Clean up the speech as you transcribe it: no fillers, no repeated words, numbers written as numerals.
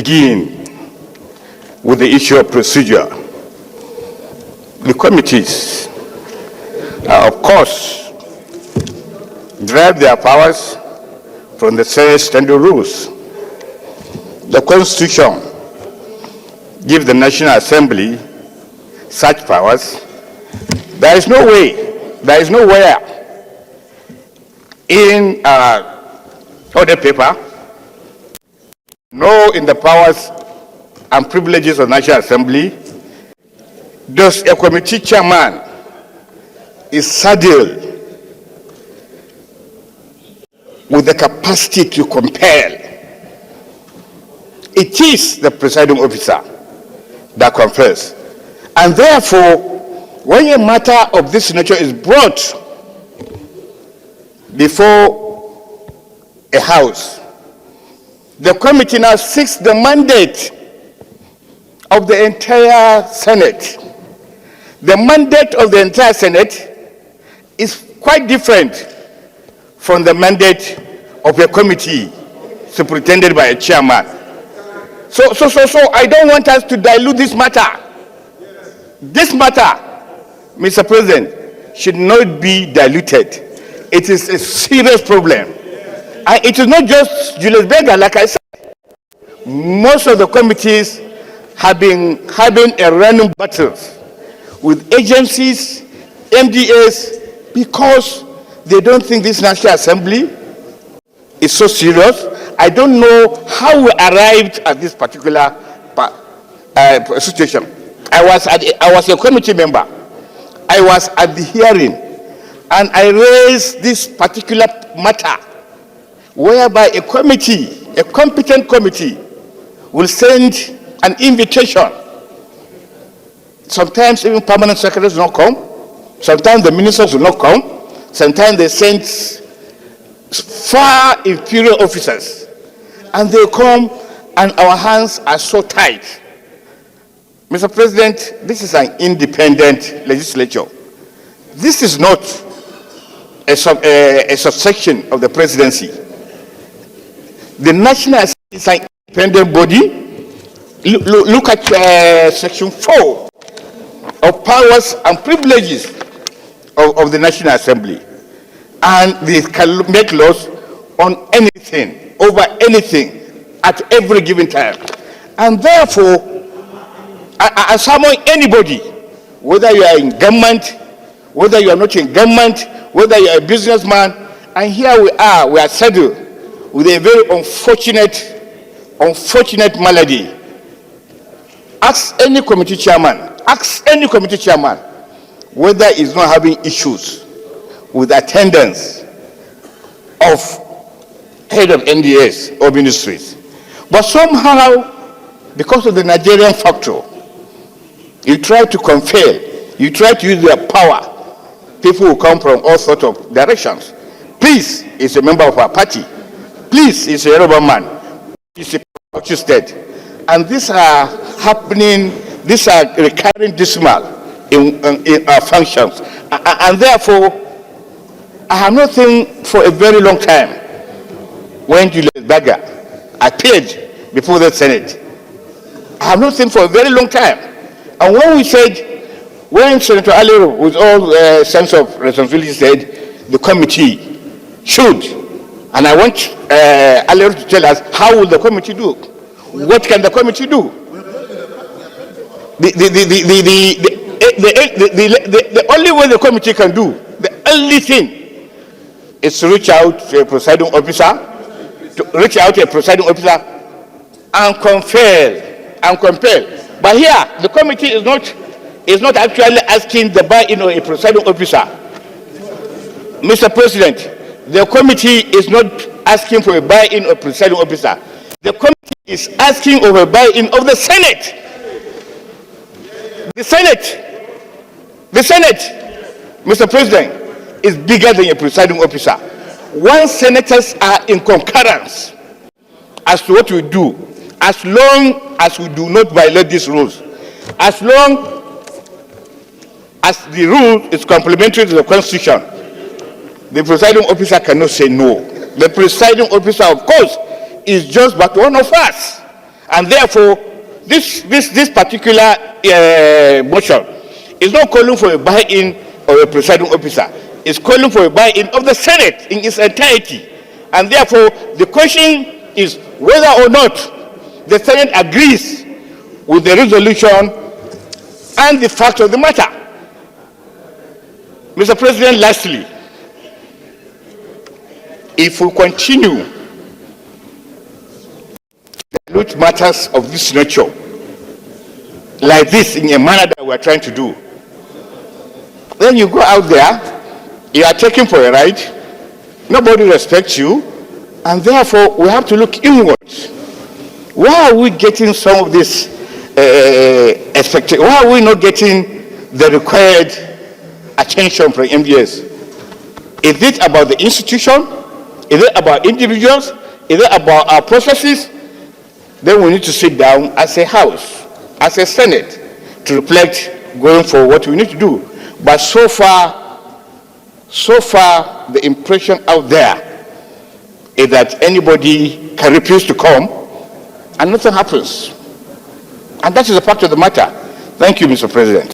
begin with the issue of procedure. The committees, of course, derive their powers from the Senate standing rules. The Constitution gives the National Assembly such powers. There is nowhere in other paper, nor in the powers and privileges of the National Assembly, does a committee chairman is saddled with the capacity to compel. It is the presiding officer that confers. And therefore, when a matter of this nature is brought before a house, the committee now seeks the mandate of the entire Senate. The mandate of the entire Senate is quite different from the mandate of a committee superintended by a chairman. So I don't want us to dilute this matter. This matter, Mr. President, should not be diluted. It is a serious problem. And it is not just Julius Berger, like I said. Most of the committees have been having a random battles with agencies, MDAs, because they don't think this National Assembly is so serious. I don't know how we arrived at this particular situation. I was a committee member. I was at the hearing, and I raised this particular matter, whereby a committee, a competent committee, will send an invitation. Sometimes even permanent secretaries will not come. Sometimes the ministers will not come. Sometimes they send far inferior officers, and they come, and our hands are so tight. Mr. President, this is an independent legislature. This is not a subsection of the presidency. The National Assembly is an independent body. Look at section 4 of powers and privileges of the National Assembly. And they can make laws on anything, over anything, at every given time. And therefore, I summon anybody, whether you are in government, whether you are not in government, whether you are a businessman, and here we are saddled with a very unfortunate malady. Ask any committee chairman, whether he's not having issues with attendance of head of NDAs or ministries. But somehow, because of the Nigerian factor, you try to compel, you try to use their power. People who come from all sorts of directions. Please is a member of our party. Please is a Yoruba man. He's a Bauchi state. And these are happening, these are recurring dismal in our functions. And therefore, I have not seen for a very long time when Julius Berger appeared before the Senate. I have not seen for a very long time. And when we said, when Senator Aliero, with all sense of responsibility, said the committee should, and I want Aliero to tell us, how will the committee do? What can the committee do? The only way the committee can do, the only thing, is to reach out to a presiding officer, and compel. But here, the committee is not actually asking the buy-in of a presiding officer. Mr. President, the committee is not asking for a buy-in of a presiding officer. The committee is asking for a buy-in of the Senate. The Senate, Mr. President, is bigger than a presiding officer. Once senators are in concurrence as to what we do, as long as we do not violate these rules, as long as the rule is complementary to the Constitution, the presiding officer cannot say no. The presiding officer, of course, is just but one of us. And therefore, this particular motion is not calling for a buy-in of a presiding officer. It's calling for a buy-in of the Senate in its entirety. And therefore, the question is whether or not the Senate agrees with the resolution and the fact of the matter. Mr. President, lastly, if we continue to dilute matters of this nature like this in a manner that we are trying to do, then you go out there, you are taken for a ride, nobody respects you, and therefore we have to look inwards. Why are we getting some of this expectation? Why are we not getting the required attention from MDS? Is it about the institution? Is it about individuals? Is it about our processes? Then we need to sit down as a House, as a Senate, to reflect going for what we need to do. But so far, the impression out there is that anybody can refuse to come and nothing happens. And that is a fact of the matter. Thank you, Mr. President.